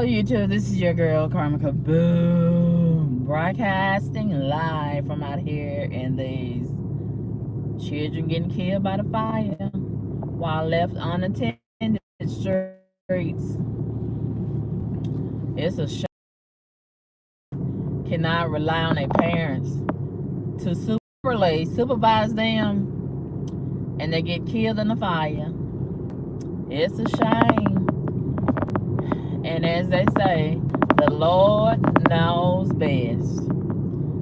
Hello, YouTube. This is your girl, Karmika Boom, broadcasting live from out here in these children getting killed by the fire while left unattended streets. It's a shame. Cannot rely on their parents to supervise them, and they get killed in the fire. It's a shame. And as they say, the Lord knows best.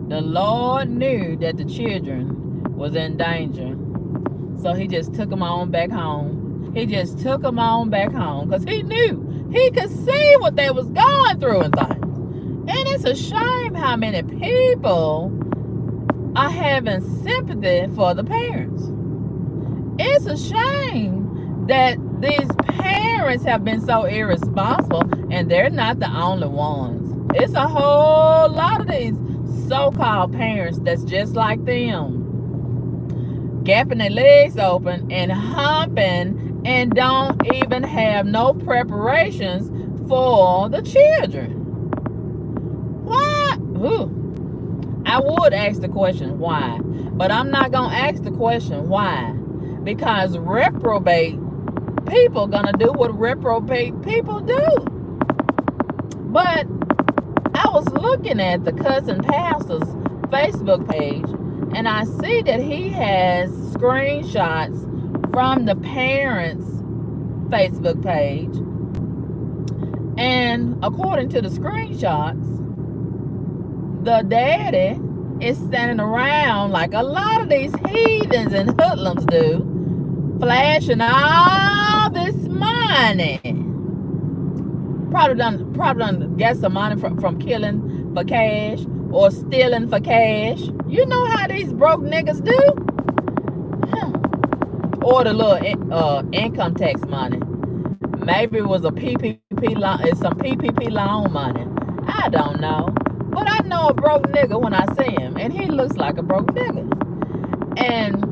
The Lord knew that the children was in danger. So he just took them on back home. He just took them on back home because he knew. He could see what they was going through and things. And it's a shame how many people are having sympathy for the parents. It's a shame that these parents have been so irresponsible, and they're not the only ones. It's a whole lot of these so-called parents that's just like them, gapping their legs open and humping and don't even have no preparations for the children. Why? I would ask the question why, but I'm not gonna ask the question why, because reprobate people gonna do what reprobate people do. But I was looking at the cousin pastor's Facebook page, and I see that he has screenshots from the parents' Facebook page, and according to the screenshots, the daddy is standing around like a lot of these heathens and hoodlums do, flashing all this money. Probably done get some money from killing for cash or stealing for cash. You know how these broke niggas do? Or the little income tax money. Maybe it was a PPP loan, it's some PPP loan money. I don't know. But I know a broke nigga when I see him, and he looks like a broke nigga. And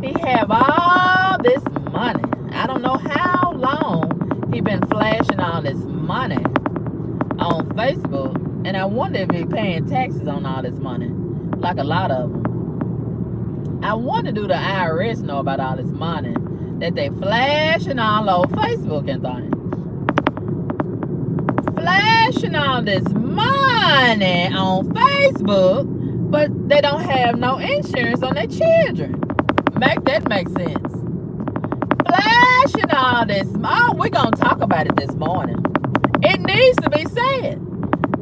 he have all this money. I don't know how long he been flashing all this money on Facebook, and I wonder if he paying taxes on all this money, like a lot of them. I wonder, do the IRS know about all this money that they flashing all over Facebook and things? Flashing all this money on Facebook, but they don't have no insurance on their children. Make that make sense? Flashing all this. Oh, we're going to talk about it this morning. It needs to be said,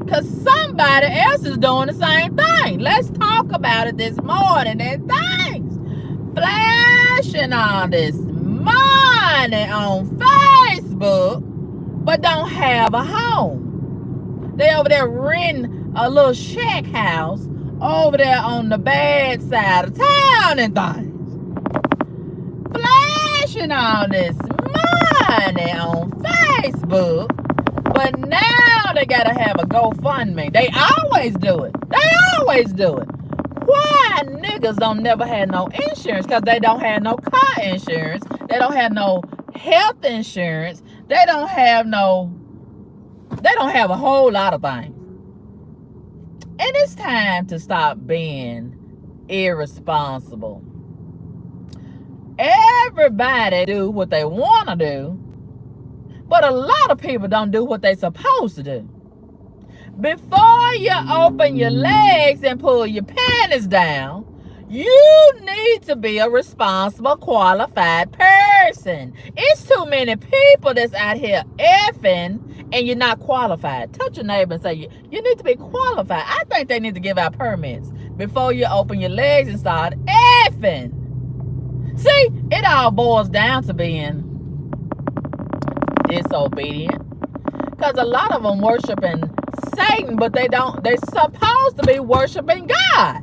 because somebody else is doing the same thing. Let's talk about it this morning. And things. Flashing all this money on Facebook, but don't have a home. They over there renting a little shack house over there on the bad side of town and things. Flashing all this money on Facebook, but now they gotta have a GoFundMe. They always do it. Why niggas don't never have no insurance? Because they don't have no car insurance. They don't have no health insurance. They don't have a whole lot of things. And it's time to stop being irresponsible. Everybody do what they want to do, but a lot of people don't do what they supposed to do. Before you open your legs and pull your panties down, you need to be a responsible, qualified person. It's too many people that's out here effing and you're not qualified. Touch your neighbor and say, you need to be qualified. I think they need to give out permits before you open your legs and start effing. See, it all boils down to being disobedient. Because a lot of them worshiping Satan, but they're supposed to be worshiping God.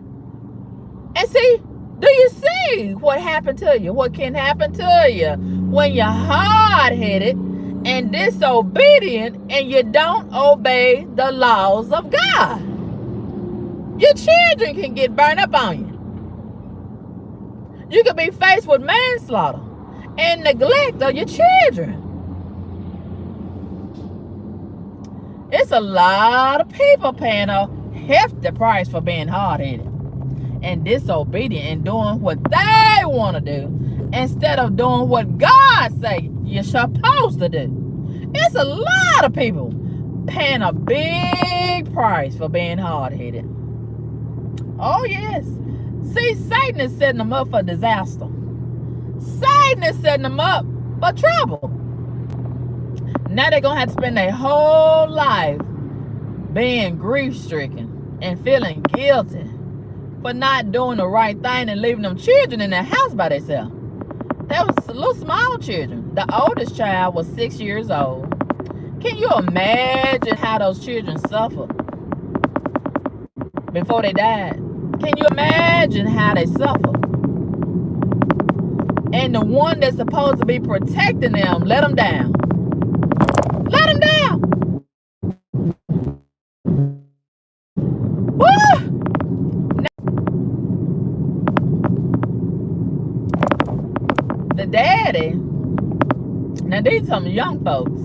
And see, do you see what happened to you? What can happen to you when you're hard-headed and disobedient and you don't obey the laws of God? Your children can get burned up on you. You could be faced with manslaughter and neglect of your children. It's a lot of people paying a hefty price for being hard-headed and disobedient and doing what they want to do instead of doing what God say you're supposed to do. It's a lot of people paying a big price for being hard-headed. Oh, yes. See, Satan is setting them up for disaster. Satan is setting them up for trouble. Now they're going to have to spend their whole life being grief-stricken and feeling guilty for not doing the right thing and leaving them children in their house by themselves. They was little small children. The oldest child was 6 years old. Can you imagine how those children suffered before they died? Can you imagine how they suffered? And the one that's supposed to be protecting them let them down. Let them down. Woo! The daddy, now these some young folks,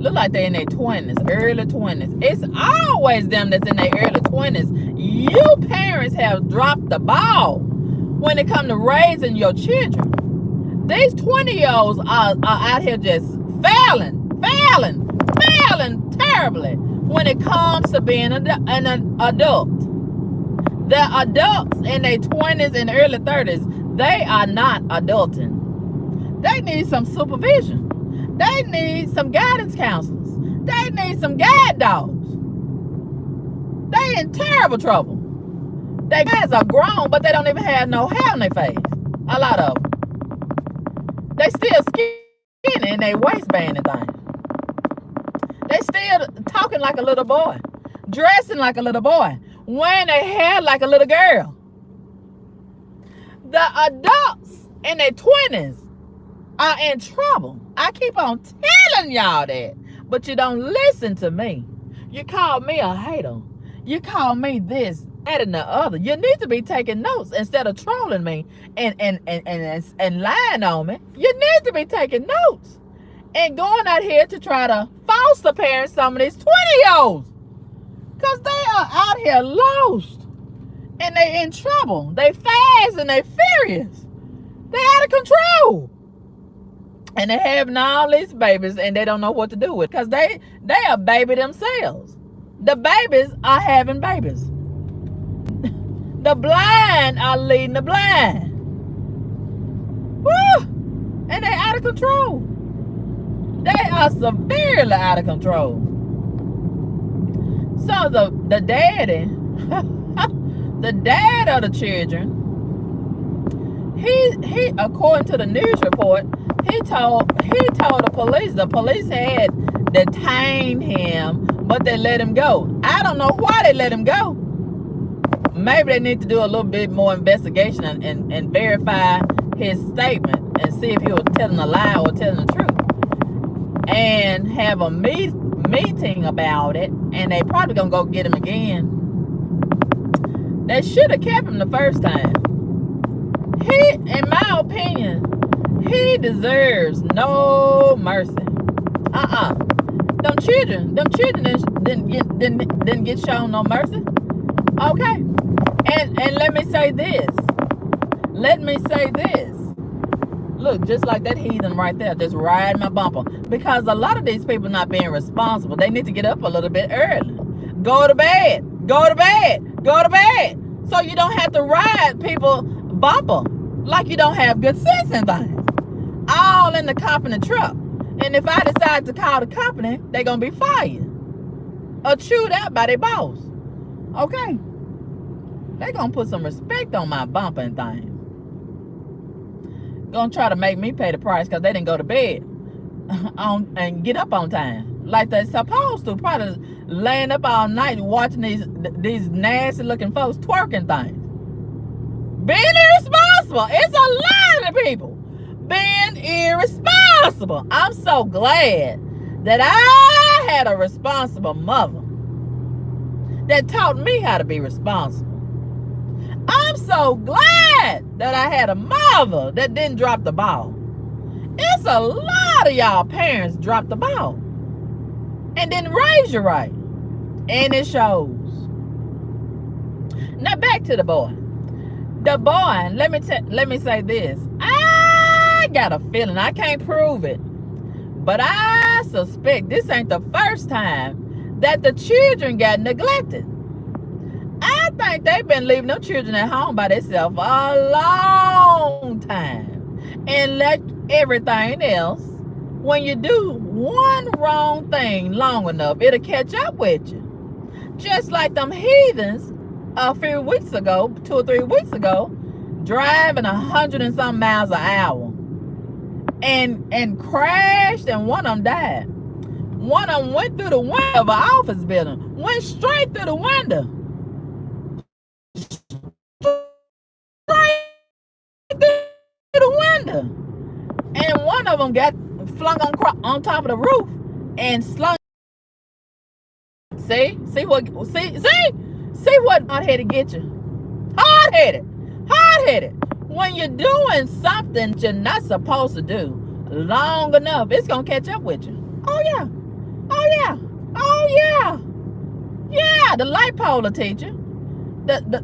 look like they're in their 20s, early 20s. It's always them that's in their early 20s. You parents have dropped the ball when it comes to raising your children. These 20-year-olds are out here just failing terribly when it comes to being an adult. The adults in their 20s and early 30s, they are not adulting. They need some supervision. They need some guidance counselors. They need some guide dogs. They in terrible trouble. Their guys are grown, but they don't even have no hair on their face. A lot of them. They still skinny in their waistband and things. They still talking like a little boy, dressing like a little boy, wearing their hair like a little girl. The adults in their 20s are in trouble. I keep on telling y'all that, but you don't listen to me. You call me a hater. You call me this, that, and the other. You need to be taking notes instead of trolling me and lying on me. You need to be taking notes and going out here to try to foster parent some of these 20-year-olds, because they are out here lost and they in trouble. They fast and they furious. They out of control. And they having all these babies and they don't know what to do with it, because they are baby themselves. The babies are having babies. The blind are leading the blind. Woo! And they out of control. They are severely out of control. So the daddy, the dad of the children, he according to the news report, he told the police had detained him, but they let him go. I don't know why they let him go. Maybe they need to do a little bit more investigation and verify his statement and see if he was telling a lie or telling the truth. And have a meeting about it, and they probably gonna go get him again. They should have kept him the first time. He, in my opinion, he deserves no mercy. Them children didn't get shown no mercy. Okay. And let me say this. Look, just like that heathen right there, just riding my bumper. Because a lot of these people not being responsible. They need to get up a little bit early. Go to bed. So you don't have to ride people bumper like you don't have good sense in things. All in the company truck. And if I decide to call the company, they're going to be fired or chewed out by their boss. Okay? They're going to put some respect on my bumper and things. Going to try to make me pay the price because they didn't go to bed and get up on time like they're supposed to. Probably laying up all night watching these nasty looking folks twerking things. Being irresponsible. It's a lot of people being irresponsible. I'm so glad that I had a responsible mother that taught me how to be responsible. I'm so glad that I had a mother that didn't drop the ball. It's a lot of y'all parents drop the ball. and didn't raise you right. And it shows. Now back to the boy. The boy, let me say this. I got a feeling, I can't prove it, but I suspect this ain't the first time that the children got neglected. I think they've been leaving them children at home by themselves a long time. And like everything else, when you do one wrong thing long enough, it'll catch up with you. Just like them heathens a few weeks ago, 2 or 3 weeks ago, driving 100 and some miles an hour and crashed, and one of them died. One of them went through the window of an office building, went straight through the window. Straight through the window. And one of them got flung on top of the roof and slung. See what hard-headed get you. Hard-headed. When you're doing something you're not supposed to do long enough, it's gonna catch up with you. Oh yeah. The light pole will teach you.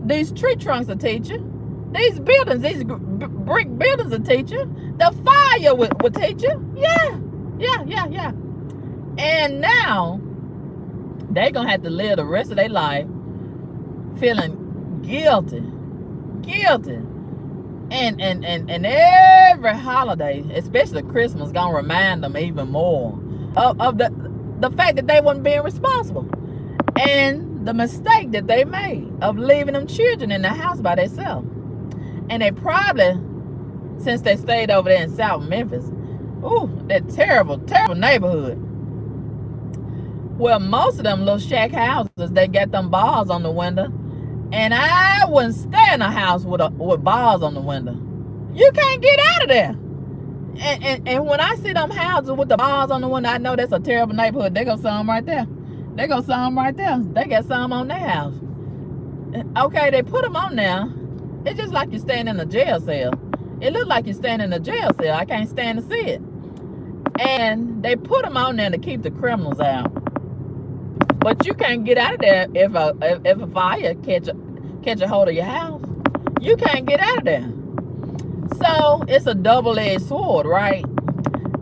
These tree trunks will teach you. These buildings, these brick buildings will teach you. The fire will teach you. Yeah. And now they're gonna have to live the rest of their life feeling guilty. And every holiday, especially Christmas, gonna remind them even more of the fact that they weren't being responsible and the mistake that they made of leaving them children in the house by themselves. And they probably, since they stayed over there in South Memphis, that terrible neighborhood. Well, most of them little shack houses, they got them bars on the window. And I wouldn't stay in a house with bars on the window. You can't get out of there. And when I see them houses with the bars on the window, I know that's a terrible neighborhood. They got some right there. They got some on their house. Okay, they put them on there. It's just like you're staying in a jail cell. It looks like you're staying in a jail cell. I can't stand to see it. And they put them on there to keep the criminals out. But you can't get out of there if a fire catch a hold of your house. You can't get out of there. So it's a double-edged sword, right?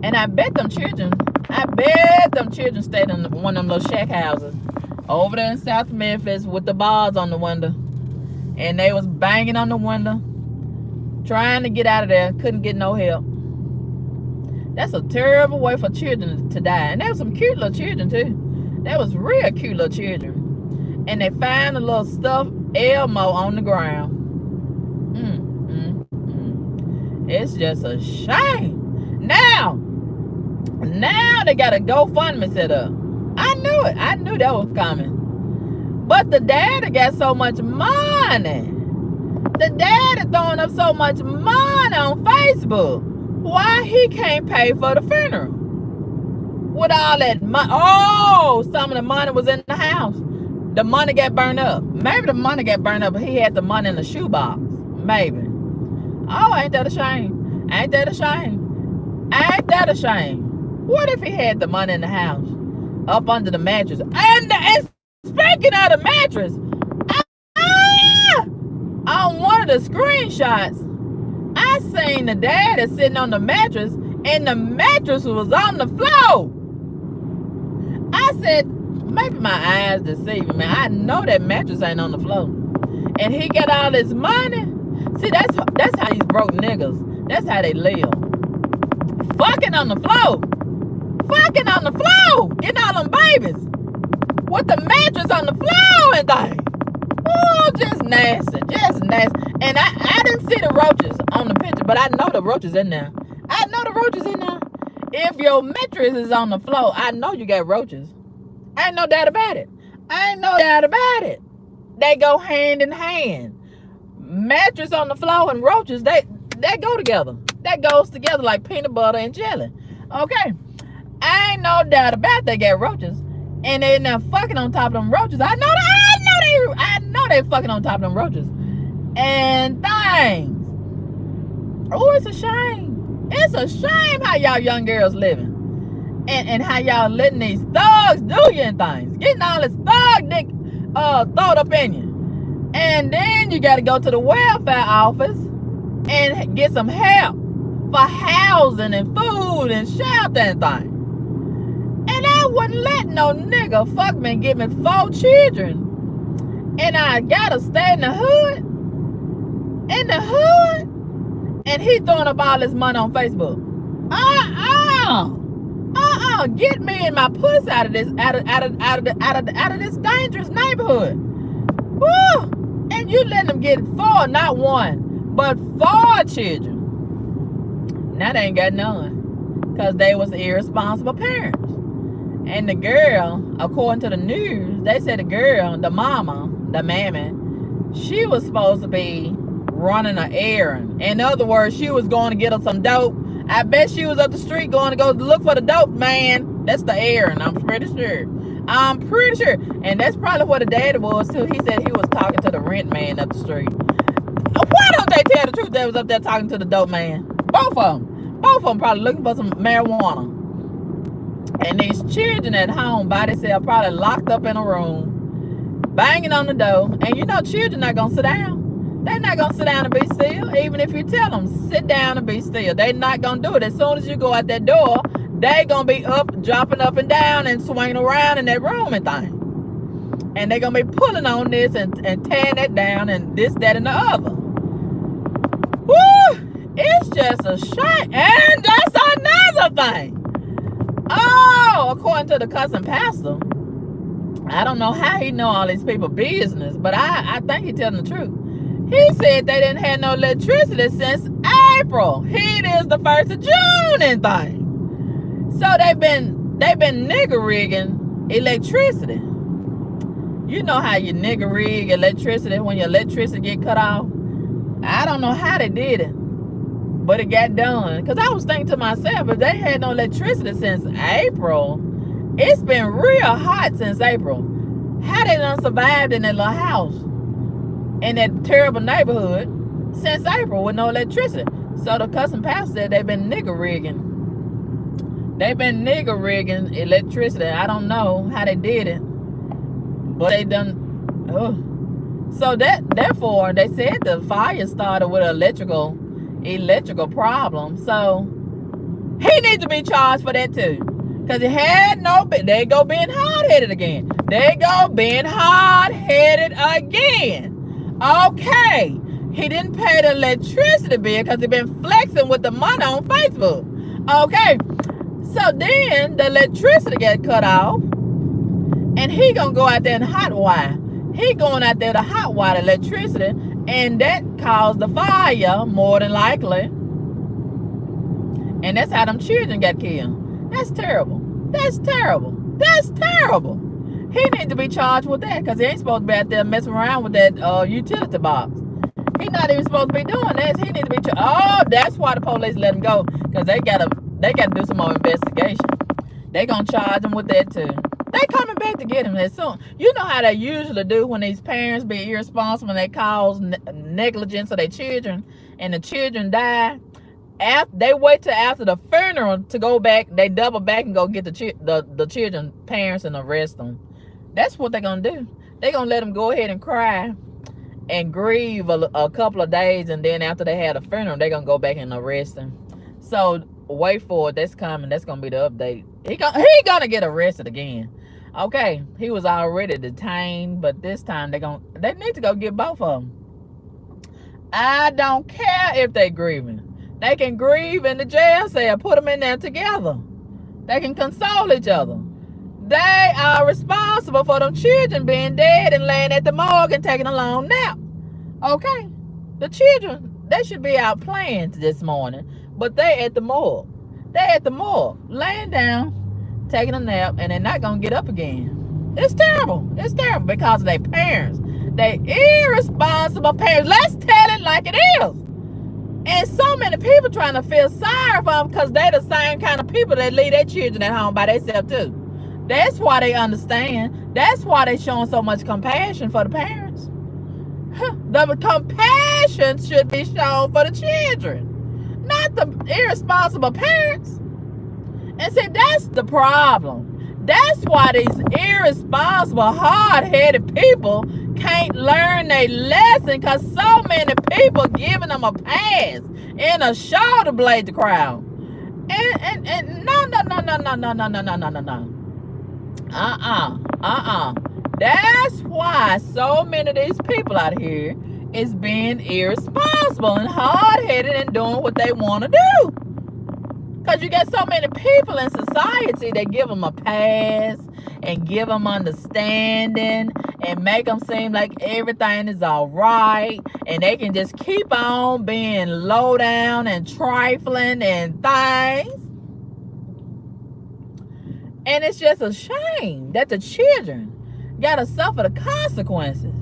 And I bet them children stayed in one of them little shack houses over there in South Memphis with the bars on the window. And they was banging on the window, trying to get out of there, couldn't get no help. That's a terrible way for children to die. And there was some cute little children too. That was real cute little children. And they found a little stuffed Elmo on the ground. It's just a shame. Now they got a GoFundMe set up. I knew it. I knew that was coming. But the daddy got so much money. The daddy throwing up so much money on Facebook. Why he can't pay for the funeral? With all that money. Some of the money was in the house. The money got burned up. Maybe the money got burned up, but he had the money in the shoebox. Maybe. Ain't that a shame? Ain't that a shame? What if he had the money in the house? Up under the mattress. And speaking of the mattress, on one of the screenshots, I seen the daddy sitting on the mattress, and the mattress was on the floor. I said, maybe my eyes deceiving me. I know that mattress ain't on the floor. And he got all his money. See, that's how these broke niggas, that's how they live. Fucking on the floor. Getting all them babies. With the mattress on the floor and things. Just nasty. And I didn't see the roaches on the picture, but I know the roaches in there. If your mattress is on the floor, I know you got roaches. Ain't no doubt about it. They go hand in hand. Mattress on the floor and roaches, they go together. That goes together like peanut butter and jelly. Okay. I ain't no doubt about they got roaches. And they now fucking on top of them roaches. I know they fucking on top of them roaches. And things. It's a shame. It's a shame how y'all young girls living. And how y'all letting these thugs do you and things. Getting all this thug dick thrown up in you. And then you got to go to the welfare office and get some help for housing and food and shelter and things. And I wouldn't let no nigga fuck me and give me 4 children. And I gotta stay in the hood. In the hood. And he throwing up all this money on Facebook. Get me and my puss out of this dangerous neighborhood. Woo! And you letting them get 4, not 1, but 4 children. Now they ain't got none. Because they was irresponsible parents. And the girl, according to the news, they said the girl, the mama, the mammy, she was supposed to be running an errand. In other words, she was going to get her some dope. I bet she was up the street going to go look for the dope, man. That's the errand, I'm pretty sure. And that's probably what the daddy was, too. He said he was talking to the rent man up the street. Why don't they tell the truth they was up there talking to the dope man? Both of them probably looking for some marijuana. And these children at home by themselves, probably locked up in a room, banging on the door. And you know children not going to sit down. They're not going to sit down and be still. Even if you tell them, sit down and be still. They're not going to do it. As soon as you go out that door, they're going to be up, jumping up and down and swinging around in that room and thing. And they're going to be pulling on this and tearing that down and this, that, and the other. Woo! It's just a shame. And that's another thing. Oh, according to the cousin pastor, I don't know how he know all these people business, but I think he telling the truth. He said they didn't have no electricity since April. It is the 1st of June and thing. So they've been nigger rigging electricity. You know how you nigger rig electricity when your electricity get cut off? I don't know how they did it, but it got done. Because I was thinking to myself, if they had no electricity since April, it's been real hot since April. How they done survived in that little house in that terrible neighborhood since April with no electricity? So the cousin pastor said they've been nigger rigging. They've been nigger rigging electricity. I don't know how they did it, but they done. So therefore they said the fire started with an electrical problem. So he needs to be charged for that too. Because he had they go being hard-headed again. Okay. He didn't pay the electricity bill because he been flexing with the money on Facebook. Okay. So then the electricity got cut off. And he gonna go out there and hot wire. He going out there to hot wire the electricity. And that caused the fire, more than likely. And that's how them children got killed. That's terrible. He needs to be charged with that because he ain't supposed to be out there messing around with that utility box. He's not even supposed to be doing that. He needs to be charged. Oh, that's why the police let him go, because they gotta do some more investigation. They gonna charge him with that too. They coming back to get him as soon. You know how they usually do when these parents be irresponsible and they cause negligence of their children and the children die. They wait till after the funeral to go back. They double back and go get the children parents and arrest them. That's what they're gonna do. They're gonna let them go ahead and cry and grieve a couple of days, and then after they had a funeral, they're gonna go back and arrest them. So wait for it. That's coming. That's gonna be the update. He gonna get arrested again. Okay, he was already detained, but this time they need to go get both of them. I don't care if they grieving. They can grieve in the jail cell, put them in there together. They can console each other. They are responsible for them children being dead and laying at the morgue and taking a long nap. Okay? The children, they should be out playing this morning, but they at the morgue. They at the morgue, laying down, taking a nap, and they're not going to get up again. It's terrible. It's terrible because of their parents. They irresponsible parents. Let's tell it like it is. And so many people trying to feel sorry for them because they're the same kind of people that leave their children at home by themselves too. That's why they understand. That's why they showing so much compassion for the parents. The compassion should be shown for the children, not the irresponsible parents. And see, that's the problem. That's why these irresponsible, hard-headed people can't learn their lesson, because so many people giving them a pass and a shoulder blade to crowd. And no. That's why so many of these people out here is being irresponsible and hard-headed and doing what they want to do. Because you got so many people in society that give them a pass and give them understanding and make them seem like everything is all right, and they can just keep on being low down and trifling and things. And it's just a shame that the children got to suffer the consequences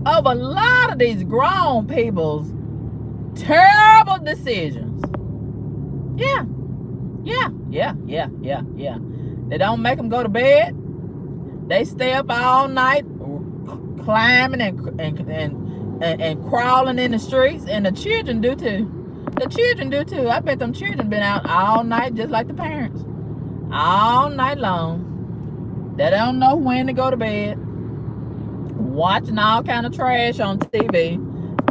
of a lot of these grown people's terrible decisions. Yeah. They don't make them go to bed. They stay up all night climbing and crawling in the streets, and the children do too. I bet them children been out all night just like the parents. All night long. They don't know when to go to bed. Watching all kind of trash on TV.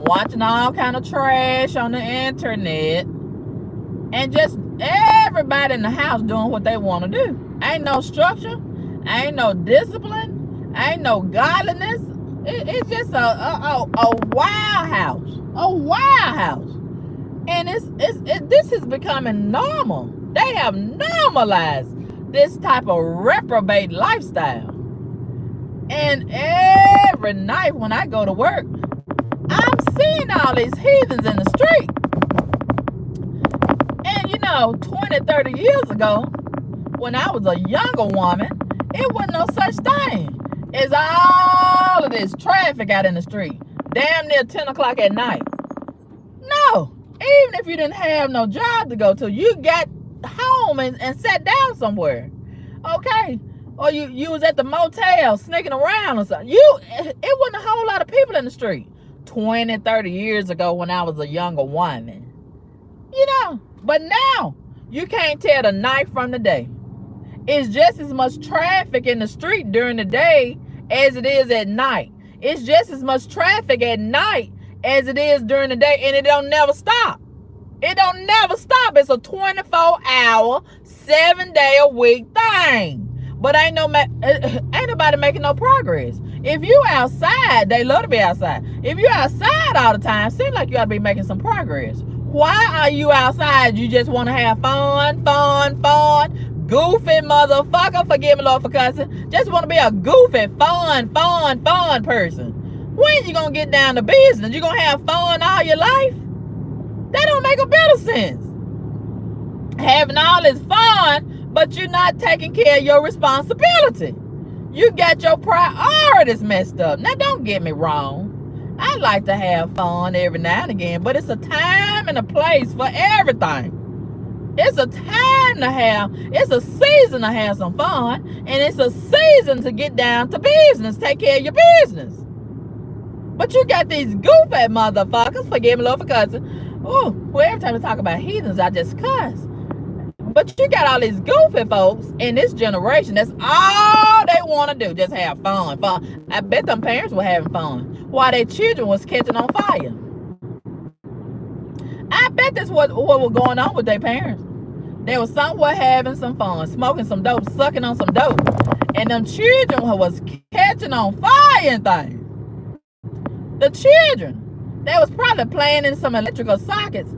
Watching all kind of trash on the internet. And just everybody in the house doing what they want to do. Ain't no structure. Ain't no discipline. Ain't no godliness. It's just a wild house. A wild house. And this is becoming normal. They have normalized this type of reprobate lifestyle. And every night when I go to work, I'm seeing all these heathens in the street. And 20, 30 years ago, when I was a younger woman, it wasn't no such thing as all of this traffic out in the street, damn near 10 o'clock at night. No, even if you didn't have no job to go to, you got home and sat down somewhere, okay? Or you was at the motel sneaking around or something. It wasn't a whole lot of people in the street 20, 30 years ago when I was a younger woman. But now you can't tell the night from the day. It's just as much traffic in the street during the day as it is at night. It's just as much traffic at night as it is during the day, and it don't never stop. It don't never stop. It's a 24-hour, 7-day-a-week thing. But ain't nobody making no progress. If you outside, they love to be outside. If you outside all the time, seems like you ought to be making some progress. Why are you outside? You just want to have fun, goofy motherfucker. Forgive me, Lord, for cussing. Just want to be a goofy, fun person. When you gonna get down to business? You gonna have fun all your life? That don't make a bit of sense. Having all this fun, but you're not taking care of your responsibility. You got your priorities messed up. Now, don't get me wrong. I like to have fun every now and again, but it's a time and a place for everything. It's a season to have some fun, and it's a season to get down to business, take care of your business. But you got these goofy motherfuckers, forgive me, Lord, for cussing. Ooh, well, every time we talk about heathens, I just cuss. But you got all these goofy folks in this generation, that's all they want to do, just have fun. I bet them parents were having fun while their children was catching on fire. I bet that's what was going on with their parents. They were somewhere having some fun, smoking some dope, sucking on some dope, and them children was catching on fire and things. The children, they was probably playing in some electrical sockets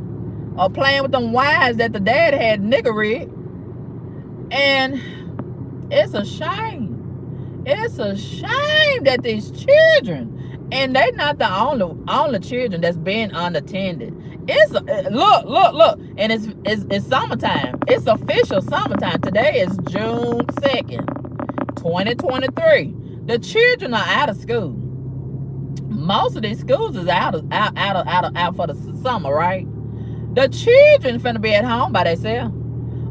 or playing with them wires that the dad had nigger rigged. And it's a shame. It's a shame that these children, and they're not the only children that's being unattended. It's look, and it's summertime. It's official summertime. Today is June 2nd, 2023. The children are out of school. Most of these schools is out for the summer, right? The children finna be at home by themselves.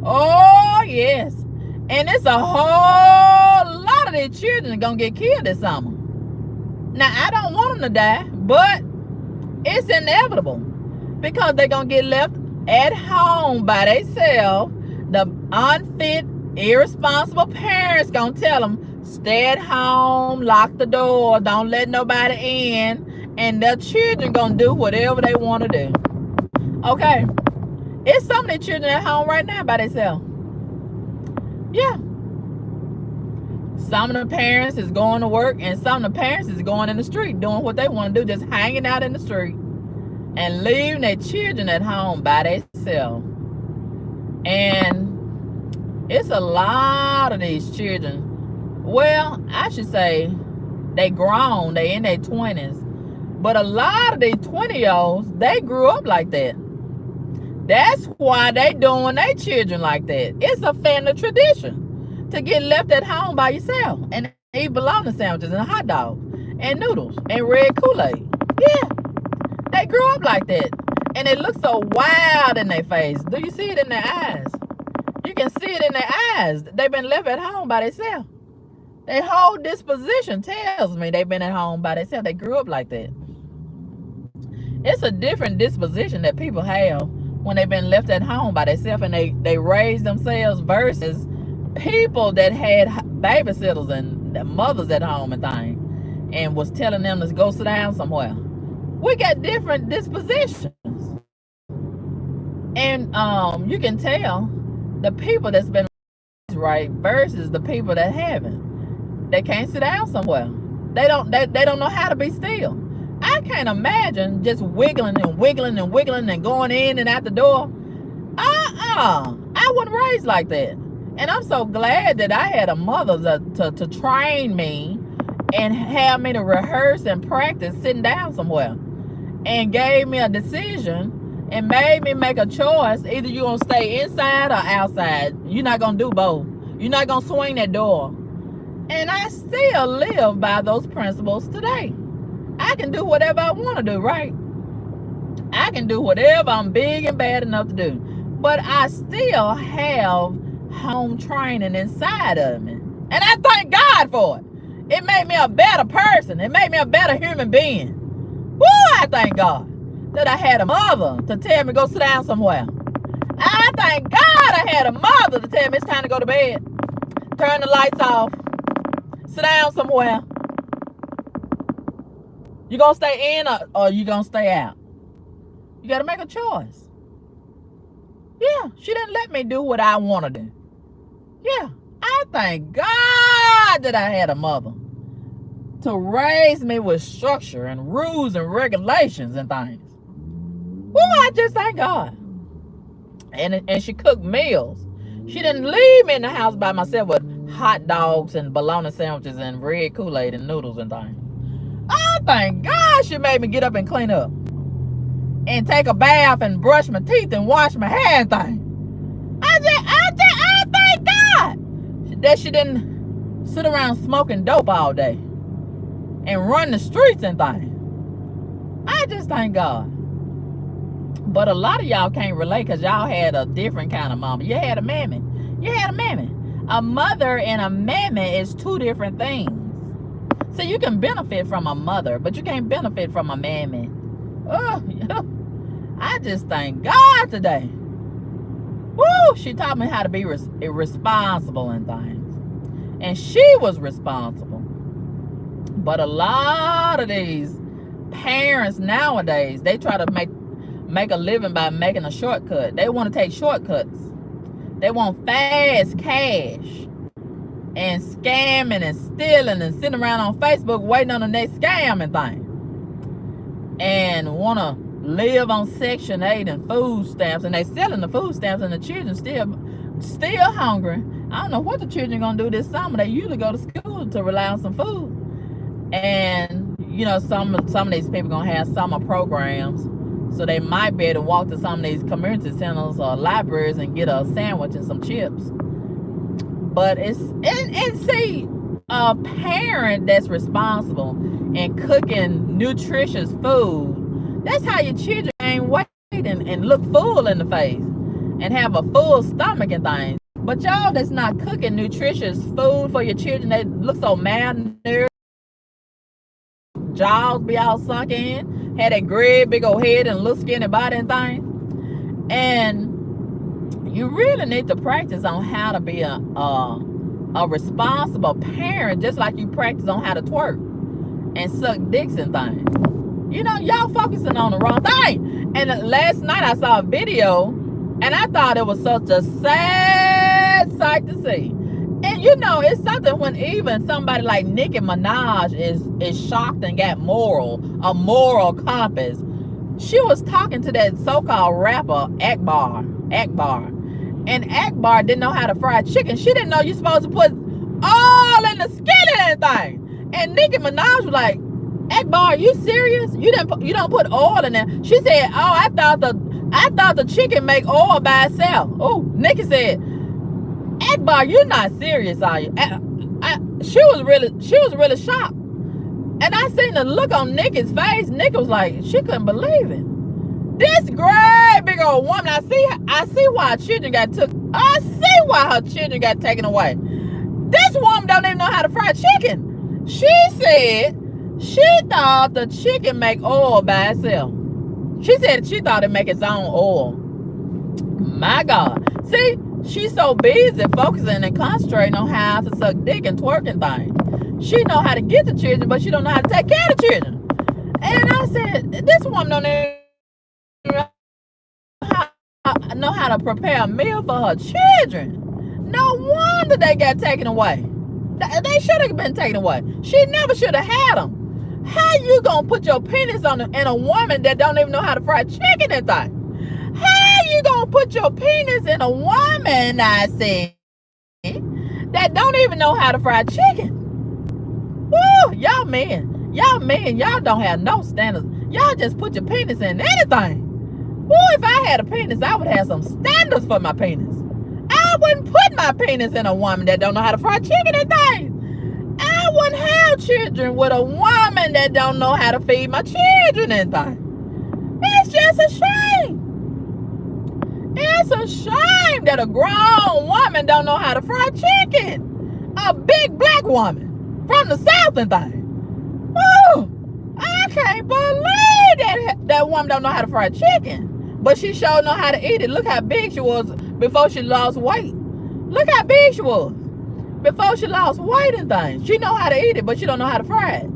Oh yes, and it's a whole lot of these children gonna get killed this summer. Now I don't want them to die, but it's inevitable because they're gonna get left at home by themselves. The unfit, irresponsible parents gonna tell them, stay at home, lock the door, don't let nobody in, and their children gonna do whatever they want to do. Okay, it's some of the children at home right now by themselves. Yeah. Some of the parents is going to work, and some of the parents is going in the street doing what they want to do, just hanging out in the street and leaving their children at home by themselves. And it's a lot of these children. Well, I should say they grown, they in their 20s. But a lot of these 20-year-olds, they grew up like that. That's why they doing their children like that. It's a family tradition to get left at home by yourself and eat bologna sandwiches and hot dogs and noodles and red Kool-Aid. Yeah, they grew up like that. And it looks so wild in their face. Do you see it in their eyes? You can see it in their eyes. They've been left at home by themselves. Their whole disposition tells me they've been at home by themselves. They grew up like that. It's a different disposition that people have when they've been left at home by themselves and they raise themselves versus people that had babysitters and mothers at home and things and was telling them to go sit down somewhere. We got different dispositions. And you can tell the people that's been right versus the people that haven't. They can't sit down somewhere. They don't know how to be still. I can't imagine just wiggling and wiggling and wiggling and going in and out the door. I wasn't raised like that. And I'm so glad that I had a mother to train me and have me to rehearse and practice sitting down somewhere. And gave me a decision and made me make a choice. Either you're going to stay inside or outside. You're not going to do both. You're not going to swing that door. And I still live by those principles today. I can do whatever I want to do, right? I can do whatever I'm big and bad enough to do. But I still have home training inside of me. And I thank God for it. It made me a better person. It made me a better human being. Woo, I thank God that I had a mother to tell me go sit down somewhere. I thank God I had a mother to tell me it's time to go to bed. Turn the lights off. Sit down somewhere. You gonna stay in or you gonna stay out? You gotta make a choice. Yeah, she didn't let me do what I want to do. Yeah, I thank God that I had a mother to raise me with structure and rules and regulations and things. Well, I just thank God. And she cooked meals. She didn't leave me in the house by myself with hot dogs and bologna sandwiches and red Kool-Aid and noodles and things. I thank God she made me get up and clean up and take a bath and brush my teeth and wash my hair and things. I thank God that she didn't sit around smoking dope all day and run the streets and things. I just thank God. But a lot of y'all can't relate because y'all had a different kind of mama. You had a mammy. You had a mammy. A mother and a mammy is two different things. So you can benefit from a mother, but you can't benefit from a mammy. Oh, I just thank God today. Woo! She taught me how to be responsible in things. And she was responsible. But a lot of these parents nowadays, they try to make a living by making a shortcut. They want to take shortcuts. They want fast cash and scamming and stealing and sitting around on Facebook waiting on the next scam and thing. And want to live on Section 8 and food stamps. And they selling the food stamps and the children still hungry. I don't know what the children going to do this summer. They usually go to school to rely on some food. And, you know, some of these people going to have summer programs. So they might be able to walk to some of these community centers or libraries and get a sandwich and some chips. But it's, and see, a parent that's responsible and cooking nutritious food, that's how your children gain weight and look full in the face and have a full stomach and things. But y'all that's not cooking nutritious food for your children, they look so malnourished, jaws be all sunk in, had a great big old head and little skinny body and things. And You really need to practice on how to be a responsible parent, just like you practice on how to twerk and suck dicks and things. You know, y'all focusing on the wrong thing. And last night I saw a video, and I thought it was such a sad sight to see. And you know, it's something when even somebody like Nicki Minaj is shocked and got a moral compass. She was talking to that so-called rapper Akbar. And Akbar didn't know how to fry chicken. She didn't know you're supposed to put all in the skin and everything. And Nicki Minaj was like, Akbar, are you serious? You don't put oil in there. She said, oh, I thought the chicken make oil by itself. Oh, Nicki said, Akbar, you're not serious, are you? She was really shocked. And I seen the look on Nicki's face. Nicki was like, she couldn't believe it. This great big old woman, I see why her children got took. I see why her children got taken away. This woman don't even know how to fry chicken. She said she thought the chicken make oil by itself. She said she thought it make its own oil. My God. See, she's so busy focusing and concentrating on how to suck dick and twerking things. She know how to get the children, but she don't know how to take care of the children. And I said, this woman don't know how to prepare a meal for her children. No wonder they got taken away. They should have been taken away. She never should have had them. How you gonna put your penis in a woman that don't even know how to fry chicken and things? How you gonna put your penis in a woman, I said, that don't even know how to fry chicken? Woo, y'all men, y'all don't have no standards. Y'all just put your penis in anything. Woo, if I had a penis, I would have some standards for my penis. I wouldn't put my penis in a woman that don't know how to fry chicken and things. I wouldn't have children with a woman that don't know how to feed my children and things. It's just a shame. It's a shame that a grown woman don't know how to fry chicken. A big black woman from the South and things. Woo! I can't believe that woman don't know how to fry chicken. But she sure know how to eat it. Look how big she was before she lost weight. Look how big she was before she lost weight and things. She know how to eat it, but she don't know how to fry it.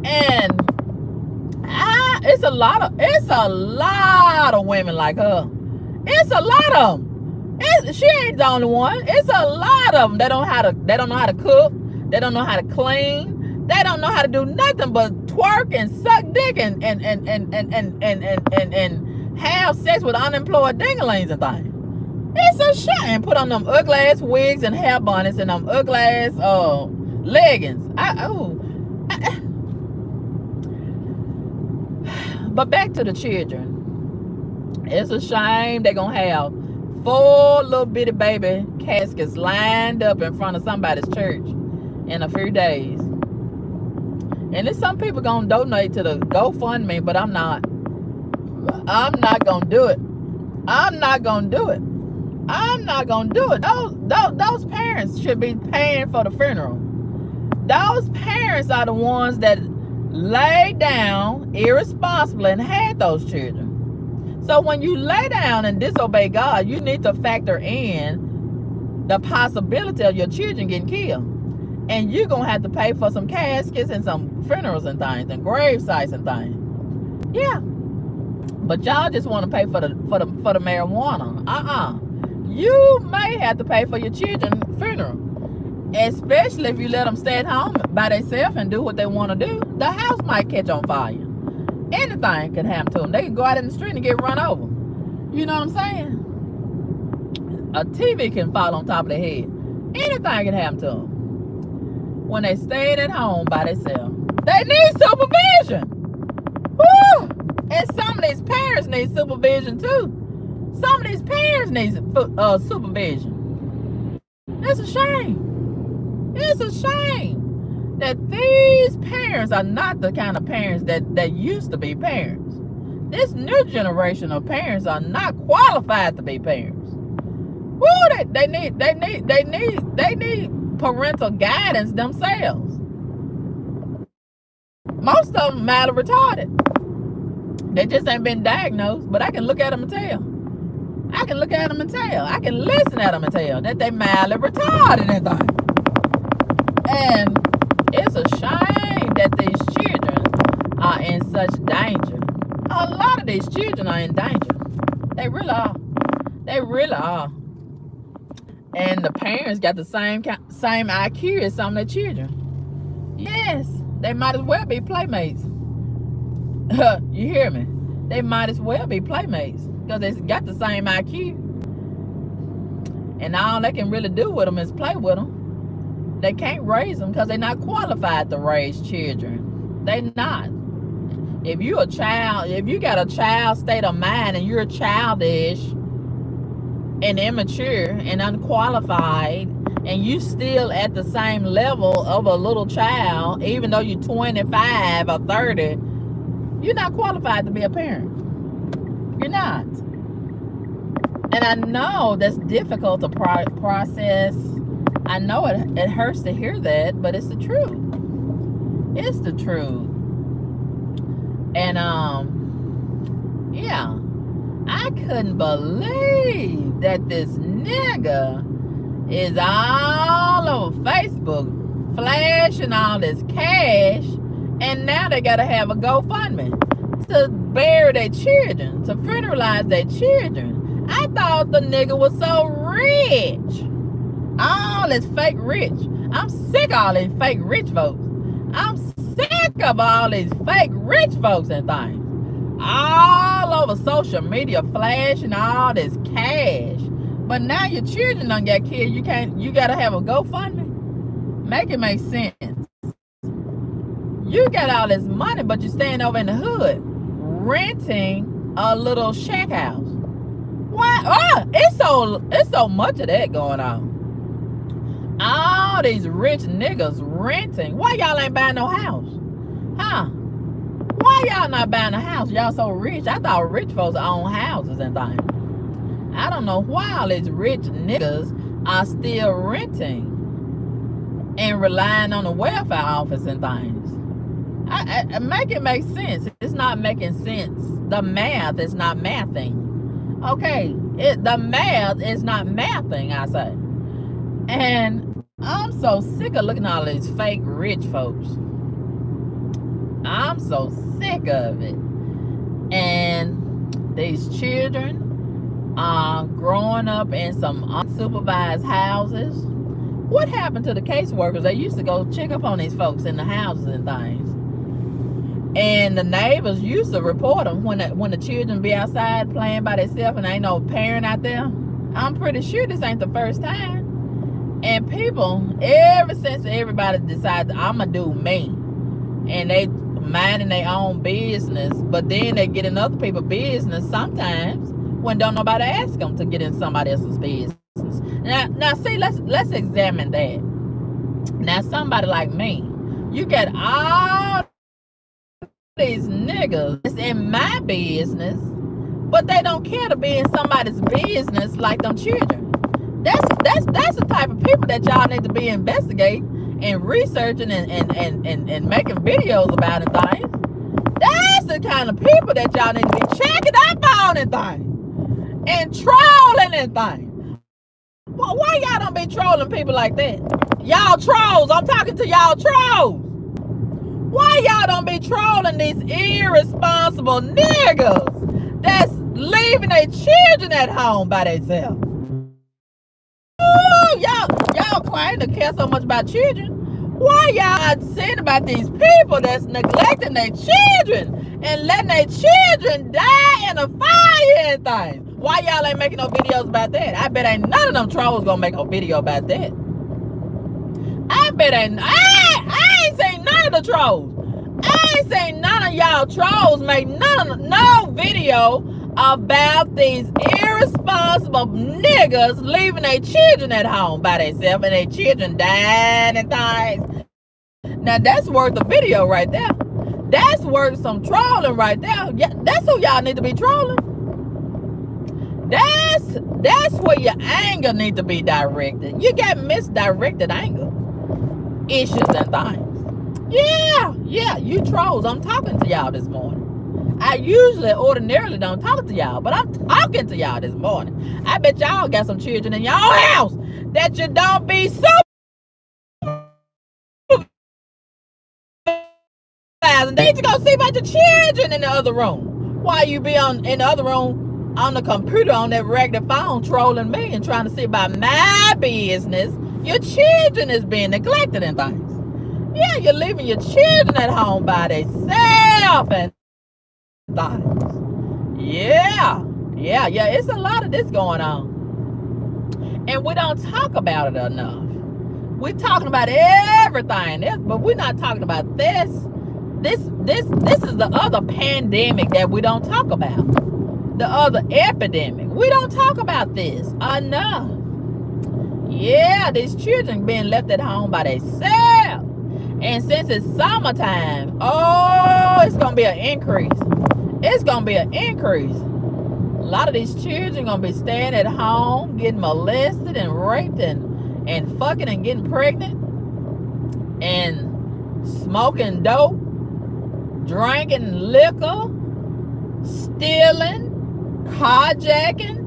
And it's a lot of women like her. It's a lot of them. She ain't the only one. It's a lot of them. They don't know how to cook. They don't know how to clean. They don't know how to do nothing but twerk and suck dick and have sex with unemployed dinglings and things. It's a shame. Put on them ugly ass wigs and hair bonnets and them ugly ass leggings. But back to the children. It's a shame they're gonna have 4 little bitty baby caskets lined up in front of somebody's church in a few days. And there's some people gonna donate to the GoFundMe, but I'm not gonna do it. I'm not gonna do it. Those parents should be paying for the funeral. Those parents are the ones that laid down irresponsibly and had those children. So when you lay down and disobey God, you need to factor in the possibility of your children getting killed. And you're going to have to pay for some caskets and some funerals and things and grave sites and things. Yeah. But y'all just want to pay for the marijuana. You may have to pay for your children's funeral. Especially if you let them stay at home by themselves and do what they want to do. The house might catch on fire. Anything can happen to them. They can go out in the street and get run over. You know what I'm saying? A TV can fall on top of their head. Anything can happen to them. When they stayed at home by themselves, they need supervision. Woo! And some of these parents need supervision too. Some of these parents need supervision. It's a shame. It's a shame that these parents are not the kind of parents that used to be parents. This new generation of parents are not qualified to be parents. Woo! They need parental guidance themselves. Most of them mild retarded. They just ain't been diagnosed, but I can look at them and tell. I can look at them and tell. I can listen at them and tell that they mildly retarded and thing. And it's a shame that these children are in such danger. A lot of these children are in danger. They really are. They really are. And the parents got the same IQ as some of their children. Yes, they might as well be playmates. You hear me? They might as well be playmates because they got the same IQ. And all they can really do with them is play with them. They can't raise them because they're not qualified to raise children. They're not. If you a child, if you got a child state of mind and you're childish and immature and unqualified, and you still at the same level of a little child, even though you're 25 or 30, you're not qualified to be a parent. You're not. And I know that's difficult to process. I know it hurts to hear that, but it's the truth. It's the truth. And yeah, I couldn't believe that this nigga is all over Facebook flashing all this cash, and now they gotta have a GoFundMe to bury their children, to funeralize their children. I thought the nigga was so rich. All this fake rich. I'm sick of all these fake rich folks. I'm sick of all these fake rich folks and things. All over social media flashing all this cash. But now your children done got killed. You gotta have a GoFundMe. Make it make sense. You got all this money, but you're staying over in the hood, renting a little shack house. Why? Oh, it's so much of that going on. All these rich niggas renting. Why y'all ain't buying no house? Huh? Why y'all not buying a house? Y'all so rich. I thought rich folks own houses and things. I don't know why all these rich niggas are still renting and relying on the welfare office and things. I make it make sense. It's not making sense. The math is not mathing. Okay, the math is not mathing, I say. And I'm so sick of looking at all these fake rich folks. I'm so sick of it. And these children are growing up in some unsupervised houses. What happened to the caseworkers? They used to go check up on these folks in the houses and things. And the neighbors used to report them when the children be outside playing by themselves and ain't no parent out there. I'm pretty sure this ain't the first time. And people, ever since everybody decided, I'm going to do me, and they minding their own business, but then they get in other people's business sometimes when don't nobody ask them to get in somebody else's business. Now see, let's examine that. Now, somebody like me, you get all these niggas in my business, but they don't care to be in somebody's business like them children. That's the type of people that y'all need to be investigating and researching and making videos about and things. That's the kind of people that y'all need to be checking up on and things. And trolling and things. Well, why y'all don't be trolling people like that? Y'all trolls. I'm talking to y'all trolls. Why y'all don't be trolling these irresponsible niggas that's leaving their children at home by themselves? Ooh, y'all claim to care so much about children. Why y'all not saying about these people that's neglecting their children and letting their children die in a fire and things? Why y'all ain't making no videos about that? I bet ain't none of them trolls gonna make a video about that. I ain't seen none of the trolls. I ain't seen none of y'all trolls make no video about these irresponsible niggas leaving their children at home by themselves and their children dying and things. Now that's worth a video right there. That's worth some trolling right there. Yeah, that's who y'all need to be trolling. That's where your anger need to be directed. You got misdirected anger issues and things. Yeah, you trolls. I'm talking to y'all this morning. I usually ordinarily don't talk to y'all, but I'm talking to y'all this morning. I bet y'all got some children in y'all house that you don't be supervised. And then you go see about your children in the other room while you be in the other room on the computer on that regular phone trolling me and trying to see about my business. Your children is being neglected and things. Yeah, you're leaving your children at home by themselves and things. Yeah. It's a lot of this going on. And we don't talk about it enough. We're talking about everything, but we're not talking about this. This is the other pandemic that we don't talk about. The other epidemic. We don't talk about this enough. Yeah, these children being left at home by themselves. And since it's summertime, it's going to be an increase. It's going to be an increase. A lot of these children going to be staying at home, getting molested and raped and fucking and getting pregnant and smoking dope, drinking liquor, stealing, carjacking.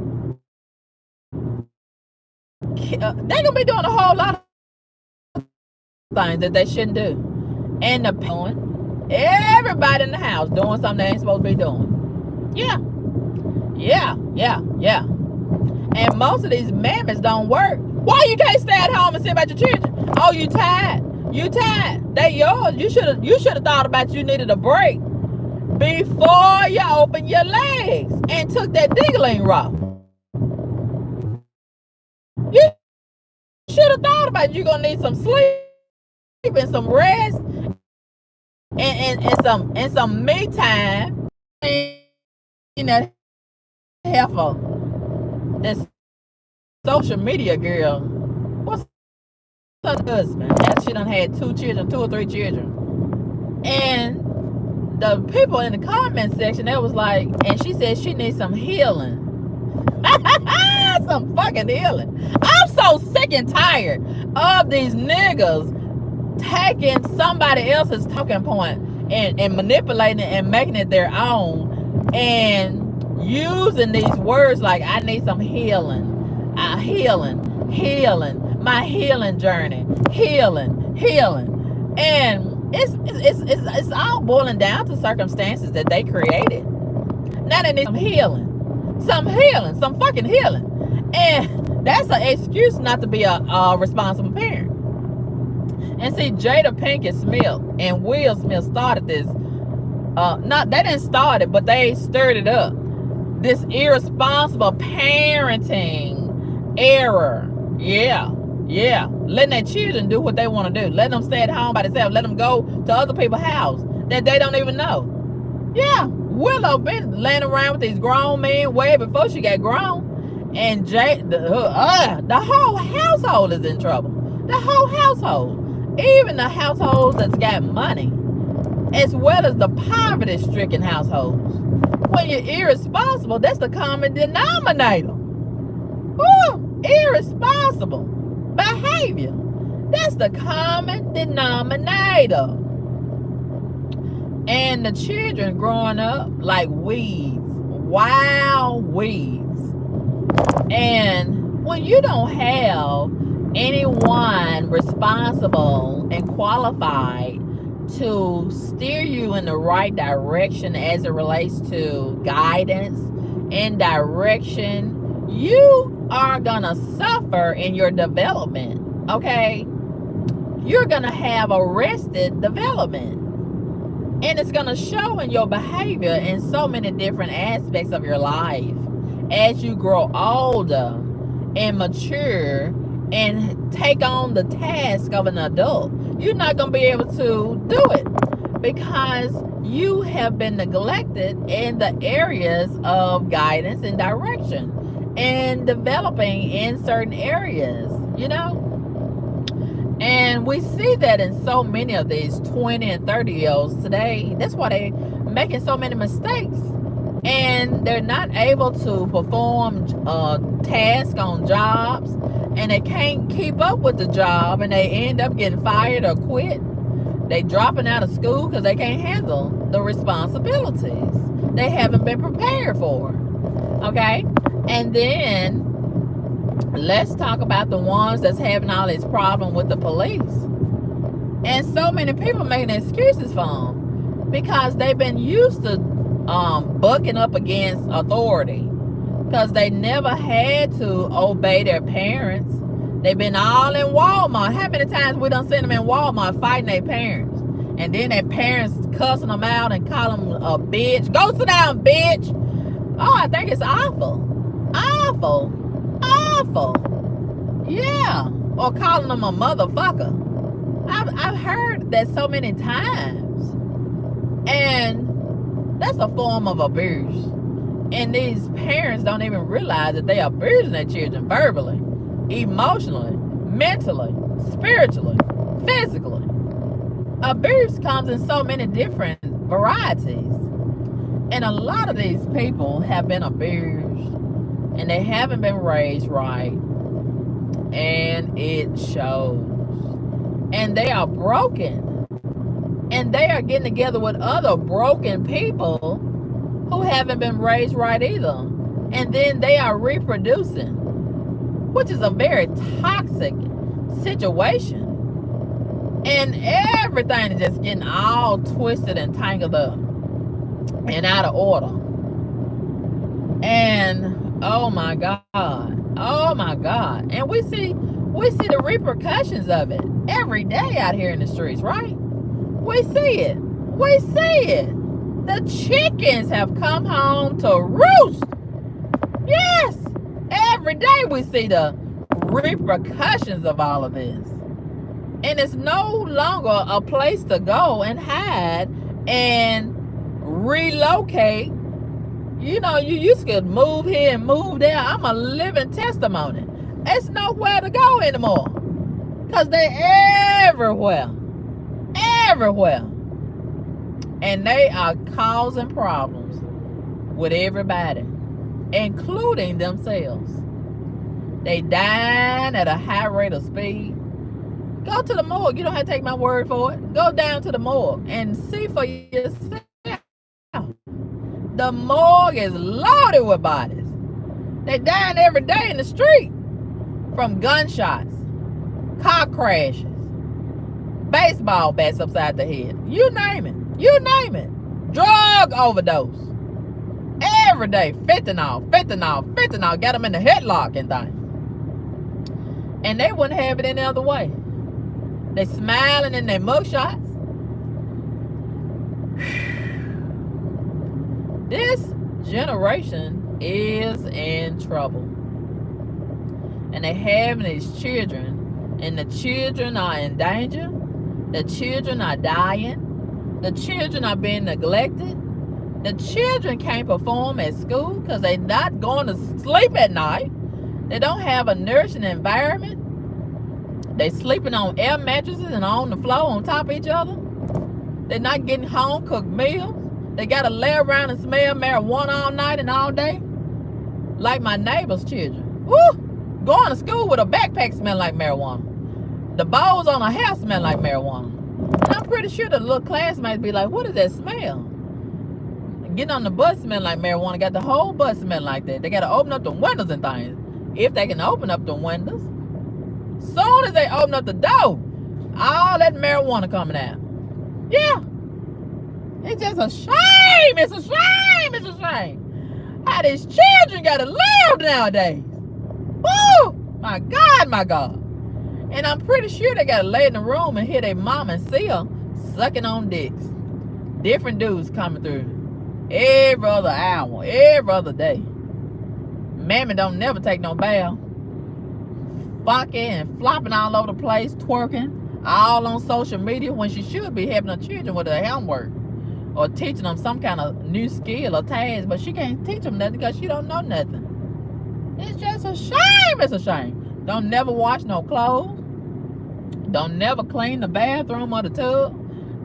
They're going to be doing a whole lot of things that they shouldn't do. And everybody in the house doing something they ain't supposed to be doing. Yeah. And most of these mammoths don't work. Why you can't stay at home and see about your children? Oh, you tired. They yours. You should have thought about you needed a break before you opened your legs and took that diggling route. You should have thought about you gonna need some sleep and some rest and some me time. You know, heifer, this social media girl. What's her husband? And she done had 2 or 3 children. And the people in the comment section, they was like, and she said she needs some healing. Some fucking healing. I'm so sick and tired of these niggas taking somebody else's talking point and manipulating it and making it their own and using these words like I need some healing. Healing, my healing journey, healing. And it's all boiling down to circumstances that they created. Now they need some fucking healing. And that's an excuse not to be a responsible parent. And see, Jada Pinkett Smith and Will Smith started this. They didn't start it, but they stirred it up. This irresponsible parenting error. Yeah. Letting their children do what they want to do. Letting them stay at home by themselves. Let them go to other people's house that they don't even know. Yeah. Willow been laying around with these grown men way before she got grown. And the whole household is in trouble. The whole household. Even the households that's got money. As well as the poverty-stricken households. When you're irresponsible, that's the common denominator. Ooh, irresponsible behavior. That's the common denominator. And the children growing up like weeds. Wild weeds. And when you don't have anyone responsible and qualified to steer you in the right direction as it relates to guidance and direction, you are gonna suffer in your development. Okay, you're gonna have arrested development, and it's gonna show in your behavior in so many different aspects of your life as you grow older and mature and take on the task of an adult. You're not going to be able to do it because you have been neglected in the areas of guidance and direction and developing in certain areas, you know? And we see that in so many of these 20 and 30-year-olds today. That's why they're making so many mistakes. And they're not able to perform tasks on jobs, and they can't keep up with the job, and they end up getting fired or quit. They dropping out of school because they can't handle the responsibilities. they haven't been prepared for. Okay? And then let's talk about the ones that's having all this problem with the police. And so many people making excuses for them because they've been used to bucking up against authority because they never had to obey their parents. They've been all in Walmart. How many times we done seen them in Walmart fighting their parents? And then their parents cussing them out and calling them a bitch. Go sit down, bitch. Oh, I think it's awful. Awful. Awful. Yeah. Or calling them a motherfucker. I've heard that so many times. And that's a form of abuse. And these parents don't even realize that they are abusing their children verbally, emotionally, mentally, spiritually, physically. Abuse comes in so many different varieties. And a lot of these people have been abused and they haven't been raised right. And it shows. And they are broken. And they are getting together with other broken people who haven't been raised right either. And then they are reproducing, which is a very toxic situation. And everything is just getting all twisted and tangled up and out of order. And oh my God. And we see the repercussions of it every day out here in the streets, right? We see it. The chickens have come home to roost. Yes. Every day we see the repercussions of all of this. And it's no longer a place to go and hide and relocate. You know, you used to move here and move there. I'm a living testimony. It's nowhere to go anymore. Because they're everywhere. And they are causing problems with everybody, including themselves. They dying at a high rate of speed. Go to the morgue. You don't have to take my word for it. Go down to the morgue and see for yourself. The morgue is loaded with bodies. They dying every day in the street from gunshots, car crashes, baseball bats upside the head. You name it. Drug overdose. Every day, fentanyl. Got them in the headlock and things. And they wouldn't have it any other way. They smiling in their mugshots. This generation is in trouble. And they having these children. And the children are in danger. The children are dying. The children are being neglected. The children can't perform at school because they're not going to sleep at night. They don't have a nourishing environment. They sleeping on air mattresses and on the floor on top of each other. They're not getting home cooked meals. They got to lay around and smell marijuana all night and all day. Like my neighbor's children. Woo! Going to school with a backpack smell like marijuana. The bows on her hair smell like marijuana. And I'm pretty sure the little classmates be like, what is that smell? And getting on the bus smell like marijuana. Got the whole bus smell like that. They got to open up the windows and things. If they can open up the windows. Soon as they open up the door, all that marijuana coming out. Yeah. It's just a shame. It's a shame. How these children got to live nowadays. Woo! My God. And I'm pretty sure they got to lay in the room and hear their mom and see her sucking on dicks. Different dudes coming through. Every other hour. Every other day. Mammy don't never take no bath. Fucking and flopping all over the place. Twerking. All on social media when she should be helping her children with their homework. Or teaching them some kind of new skill or task. But she can't teach them nothing because she don't know nothing. It's just a shame. It's a shame. Don't never wash no clothes. Don't never clean the bathroom or the tub.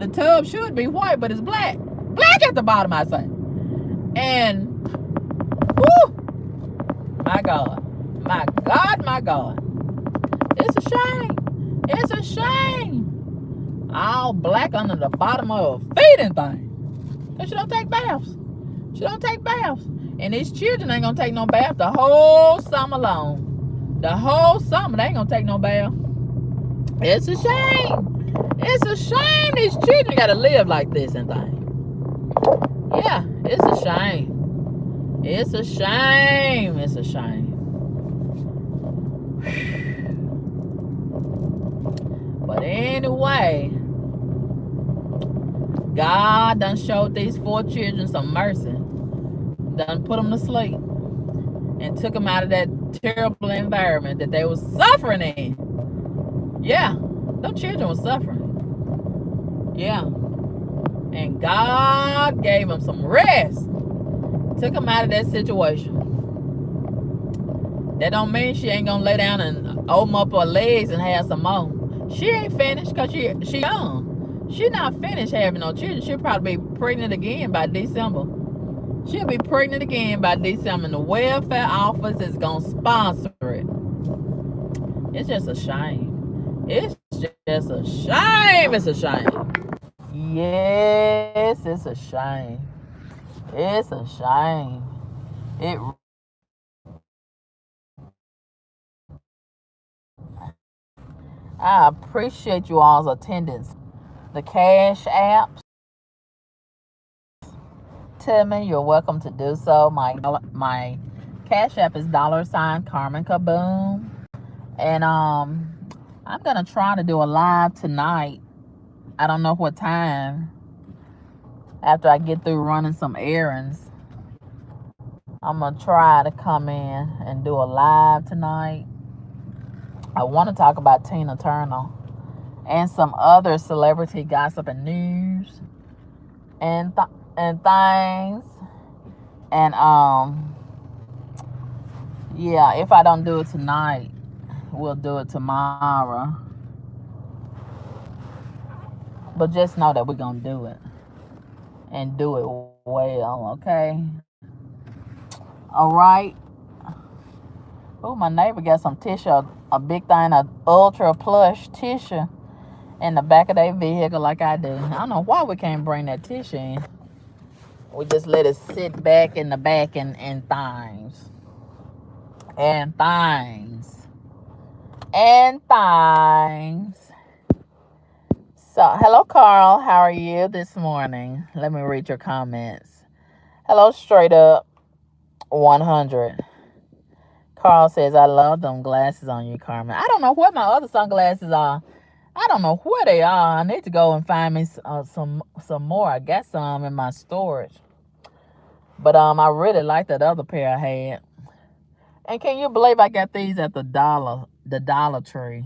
The tub should be white, but it's black. Black at the bottom, I say. And, whoo, my God. It's a shame. All black under the bottom of her feet and things. Because she don't take baths. She don't take baths. And these children ain't gonna take no bath the whole summer long. The whole summer they ain't gonna take no bath. It's a shame. It's a shame these children gotta live like this and things. Yeah, it's a shame. It's a shame. It's a shame. But anyway, God done showed these 4 children some mercy. Done put them to sleep and took them out of that terrible environment that they was suffering in. Yeah, them children was suffering. Yeah. And God gave them some rest. Took them out of that situation. That don't mean she ain't gonna lay down and open up her legs and have some more. She ain't finished because she young. She not finished having no children. She'll probably be pregnant again by December. She'll be pregnant again by December, and the welfare office is gonna sponsor it. It's just a shame. It's just a shame. It's a shame. Yes, it's a shame. It's a shame. It. I appreciate you all's attendance. The Cash Apps. Tell me you're welcome to do so. My Cash App is $ Carmen Kaboom. And I'm gonna try to do a live tonight. I don't know what time. After I get through running some errands, I'm gonna try to come in and do a live tonight. I want to talk about Tina Turner and some other celebrity gossip and news and things. And yeah, if I don't do it tonight, we'll do it tomorrow. But just know that we're gonna do it and do it well, okay? All right. Oh, my neighbor got some tissue, a big thing of ultra plush tissue in the back of their vehicle like I do. I don't know why we can't bring that tissue in. We just let it sit back in the back and things. And things. And things. So, hello, Carl. How are you this morning? Let me read your comments. Hello, straight up 100. Carl says, I love them glasses on you, Carmen. I don't know what my other sunglasses are. I don't know where they are. I need to go and find me some more. I got some in my storage. But I really like that other pair I had. And can you believe I got these at the Dollar Tree?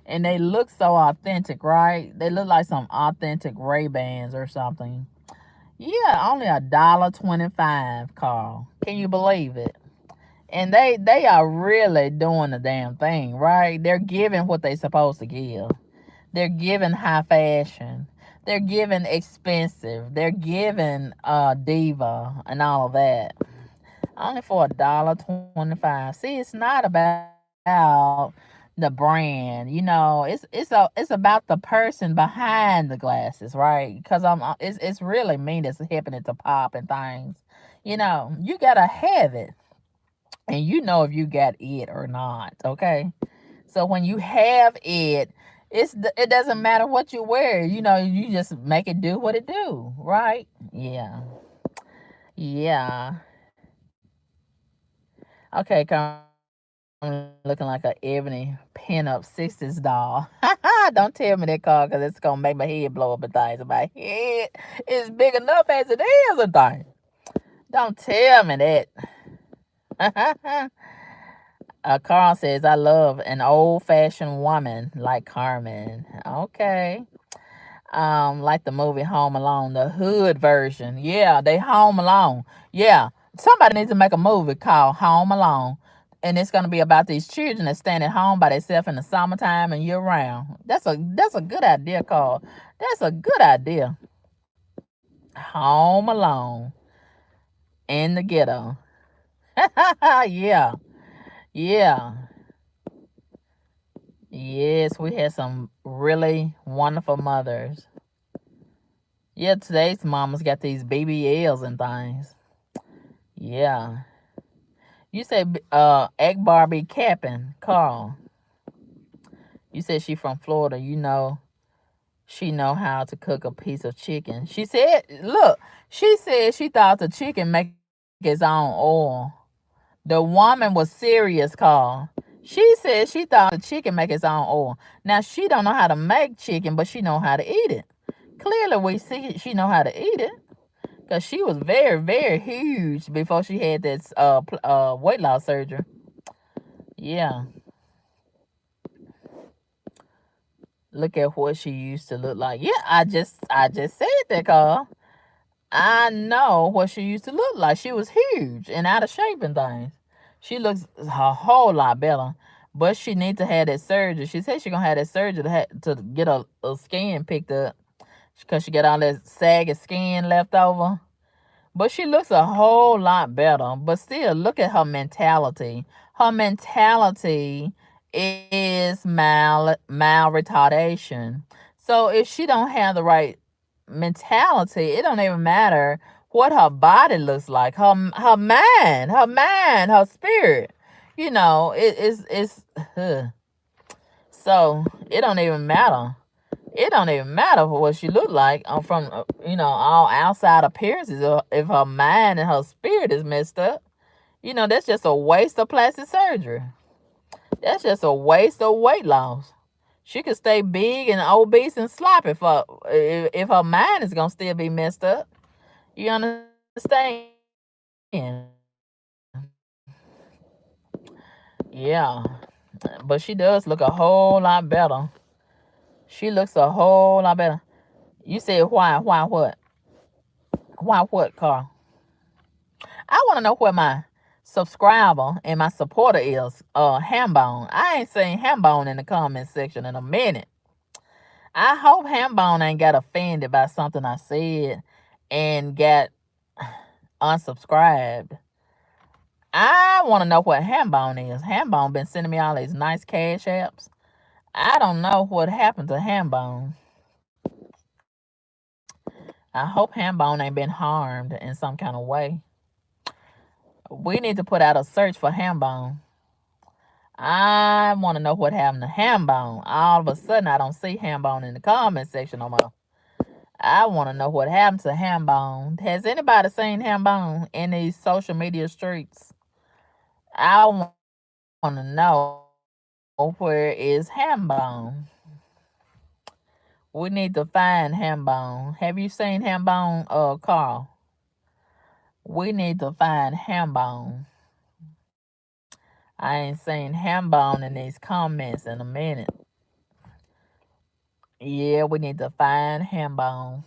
And they look so authentic, right? They look like some authentic Ray-Bans or something. Yeah, only $1.25, Carl. Can you believe it? And they are really doing the damn thing, right? They're giving what they're supposed to give. They're giving high fashion. They're giving expensive. They're giving diva and all of that. Only for $1.25. See, it's not about the brand, you know. It's about the person behind the glasses, right? Because it's really me that's helping it to pop and things. You know, you gotta have it, and you know if you got it or not. Okay, so when you have it, it doesn't matter what you wear. You know, you just make it do what it do, right? Yeah, yeah. Okay, come looking like a ebony pin-up 60s doll. Don't tell me that, car, because it's gonna make my head blow up and things. My head is big enough as it is a thing. Don't tell me that. Carl says, I love an old-fashioned woman like Carmen. Okay. Like the movie Home Alone, the hood version. Yeah, they Home Alone. Yeah. Somebody needs to make a movie called Home Alone. And it's gonna be about these children that stand at home by themselves in the summertime and year round. That's a good idea, Carl. That's a good idea. Home Alone in the ghetto. Yeah. Yeah. Yes, we had some really wonderful mothers. Yeah, today's mamas got these BBLs and things. Yeah. You said Egg Barbie capping, Carl. You said she from Florida. You know she know how to cook a piece of chicken. She said, look, she said she thought the chicken make its own oil. The woman was serious, Carl. She said she thought the chicken make its own oil. Now she don't know how to make chicken, but she know how to eat it. Clearly, we see she know how to eat it because she was very, very huge before she had this weight loss surgery. Yeah, look at what she used to look like. Yeah, I just said that, Carl. I know what she used to look like. She was huge and out of shape and things. She looks a whole lot better, but she needs to have that surgery. She said she gonna have that surgery to get a skin picked up because she got all that saggy skin left over. But she looks a whole lot better. But still, look at her mentality. Her mentality is mal retardation. So if she don't have the right mentality, it don't even matter what her body looks like. Her spirit. You know, it's so it don't even matter. It don't even matter what she look like from all outside appearances. If her mind and her spirit is messed up, that's just a waste of plastic surgery. That's just a waste of weight loss. She could stay big and obese and sloppy if her mind is gonna still be messed up. You understand? Yeah, but she does look a whole lot better. She looks a whole lot better. You said why? Why what? Why what, Carl? I want to know where my subscriber and my supporter is. Hambone. I ain't seen Hambone in the comment section in a minute. I hope Hambone ain't got offended by something I said and got unsubscribed. I want to know what Hambone is. Hambone been sending me all these nice cash apps. I don't know what happened to Hambone. I hope Hambone ain't been harmed in some kind of way. We need to put out a search for Hambone. I want to know what happened to Hambone. All of a sudden, I don't see Hambone in the comment section no more. I want to know what happened to Hambone. Has anybody seen Hambone in these social media streets? I want to know, where is Hambone? We need to find Hambone. Have you seen Hambone, Carl? We need to find Hambone. I ain't seen Hambone in these comments in a minute. Yeah, we need to find Hambone.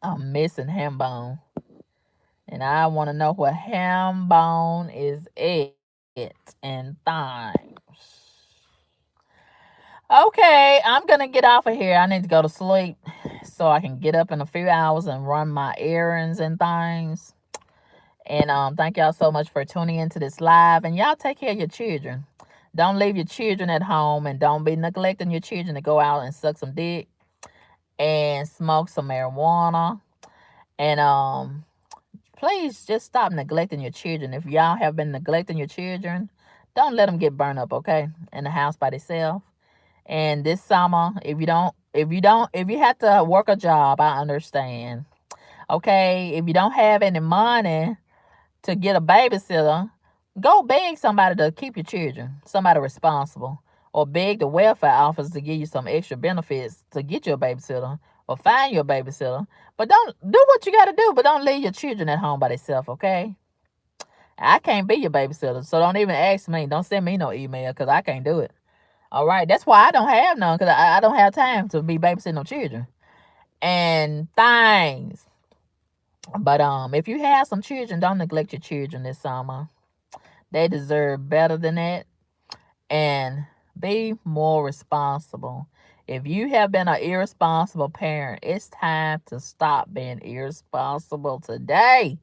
I'm missing Hambone. And I want to know where Hambone is at and things. Okay, I'm going to get off of here. I need to go to sleep so I can get up in a few hours and run my errands and things. And thank y'all so much for tuning into this live. And y'all take care of your children. Don't leave your children at home, and don't be neglecting your children to go out and suck some dick and smoke some marijuana. And please just stop neglecting your children. If y'all have been neglecting your children, don't let them get burned up, okay, in the house by themselves. And this summer, if you have to work a job, I understand. Okay, if you don't have any money to get a babysitter, go beg somebody to keep your children, somebody responsible, or beg the welfare office to give you some extra benefits to get you a babysitter or find you a babysitter. But don't do what you got to do, but don't leave your children at home by themselves, okay? I can't be your babysitter, so don't even ask me. Don't send me no email because I can't do it. All right, that's why I don't have none, because I don't have time to be babysitting no children and things. But if you have some children, don't neglect your children this summer. They deserve better than that. And be more responsible. If you have been an irresponsible parent, it's time to stop being irresponsible today.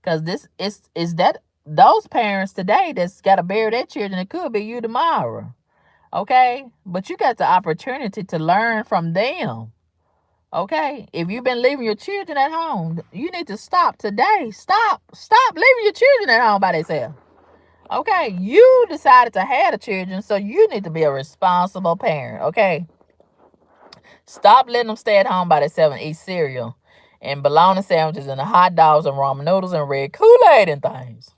Because this is that those parents today that's got to bury their children. It could be you tomorrow. Okay? But you got the opportunity to learn from them. Okay? If you've been leaving your children at home, you need to stop today. Stop leaving your children at home by themselves. Okay? You decided to have the children, so you need to be a responsible parent. Okay? Stop letting them stay at home by themselves and eat cereal and bologna sandwiches and the hot dogs and ramen noodles and red Kool-Aid and things.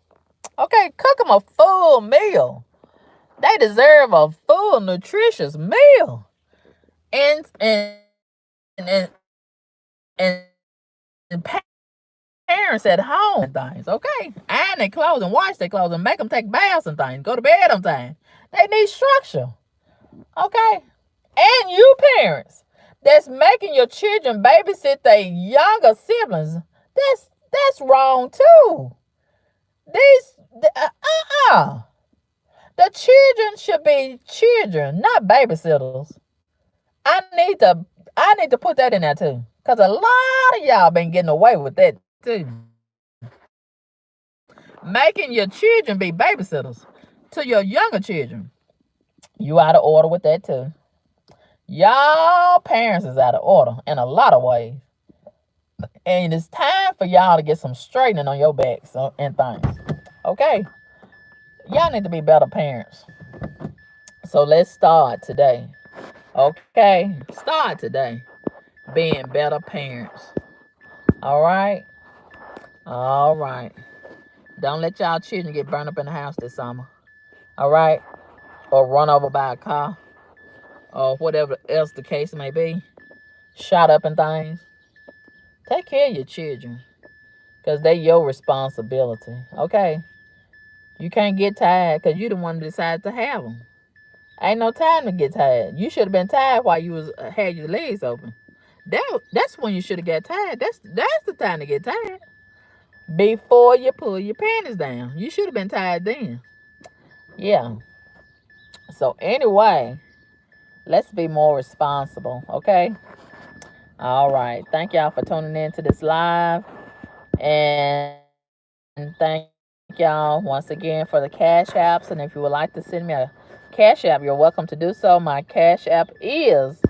Okay? Cook them a full meal. They deserve a full, nutritious meal. And parents at home and things, okay? Iron their clothes and wash their clothes and make them take baths and things. Go to bed on time. They need structure, okay? And you parents that's making your children babysit their younger siblings, that's wrong too. The children should be children, not babysitters. I need to put that in there too. Because a lot of y'all been getting away with that too. Making your children be babysitters to your younger children. You out of order with that too. Y'all parents is out of order in a lot of ways. And it's time for y'all to get some straightening on your backs and things. Okay? Y'all need to be better parents. So let's start today. Okay? Start today being better parents. All right? All right. Don't let y'all children get burned up in the house this summer. All right? Or run over by a car. Or whatever else the case may be. Shot up and things. Take care of your children. Because they your responsibility. Okay? You can't get tired because you the one that decided to have them. Ain't no time to get tired. You should have been tired while you had your legs open. That's when you should have got tired. That's the time to get tired. Before you pull your panties down. You should have been tired then. Yeah. So anyway, let's be more responsible, okay? All right. Thank y'all for tuning in to this live. And thank y'all once again for the cash apps. And if you would like to send me a cash app, you're welcome to do so. My cash app is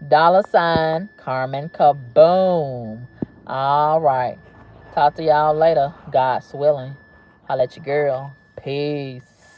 $Carmen Kaboom. All right. Talk to y'all later. God's willing. Holla at your girl. Peace.